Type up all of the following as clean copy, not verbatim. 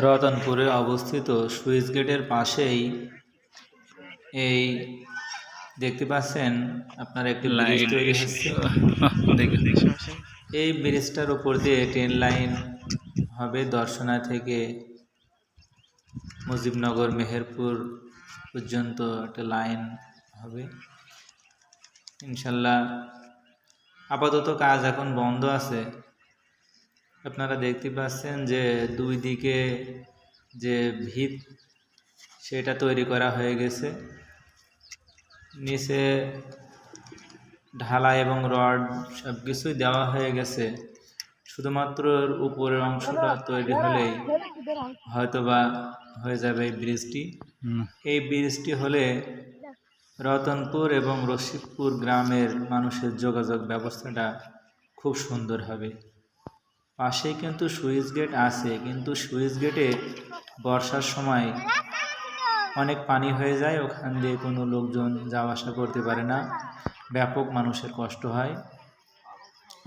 রতনপুরে অবস্থিত সুইচ গেটের পাশেই এই দেখতে পাচ্ছেন আপনার একটি ব্রিজ তৈরি হচ্ছে। এই ব্রিজটার উপর দিয়ে ট্রেন লাইন হবে দর্শনা থেকে মুজিবনগর মেহেরপুর পর্যন্ত একটা লাইন হবে ইনশাল্লাহ। আপাতত কাজ এখন বন্ধ আছে। আপনারা দেখতে পাচ্ছেন যে দুই দিকে যে ভিত সেটা তৈরি করা হয়ে গেছে, নিচে ঢালাই এবং রড সব কিছুই দেওয়া হয়ে গেছে। শুধুমাত্র উপরের অংশটা তৈরি হলেই হয়তোবা হয়ে যাবে এই ব্রিজটি। এই ব্রিজটি হলে রতনপুর এবং রশিদপুর গ্রামের মানুষের যোগাযোগ ব্যবস্থাটা খুব সুন্দর হবে। পাশেই কিন্তু সুইচ গেট আছে, কিন্তু সুইচ গেটে বর্ষার সময় অনেক পানি হয়ে যায়, ওখান দিয়ে কোনো লোকজন যাওয়া আসা করতে পারে না, ব্যাপক মানুষের কষ্ট হয়।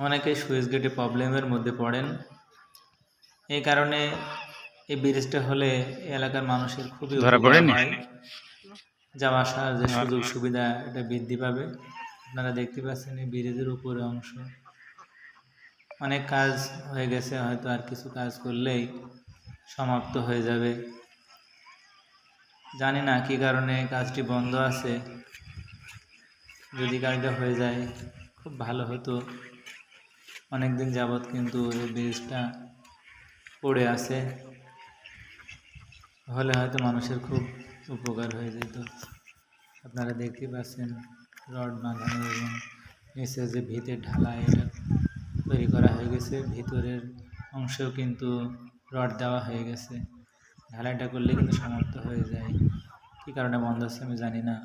অনেকেই সুইচ গেটে প্রবলেমের মধ্যে পড়েন। এই কারণে এই ব্রিজটা হলে এলাকার মানুষের খুবই উপকার হয়, যাওয়া আসার যে সুযোগ সুবিধা এটা বৃদ্ধি পাবে। আপনারা দেখতে পাচ্ছেন এই ব্রিজের উপরে অংশ অনেক কাজ হয়ে গেছে, হয়তো আর কিছু কাজ করলেই সমাপ্ত হয়ে যাবে। জানি না কী কারণে কাজটি বন্ধ আছে। যদি কাজটা হয়ে যায় খুব ভালো হতো। অনেক দিন যাবৎ কিন্তু এই ব্রিজটা পড়ে আছে, হলে হয়তো মানুষের খুব উপকার হয়ে যেত। আপনারা দেখতে পাচ্ছেন রড বাঁধানো এবং নিচে যে ভিতের ঢালাই এটা তৈরি করা হয়ে গেছে। ভিতরের অংশেও কিন্তু রড দেওয়া হয়ে গেছে। ঢালাইটা করলে কিন্তু সমাপ্ত হয়ে যায়। কী কারণে বন্ধ আছে আমি জানি না।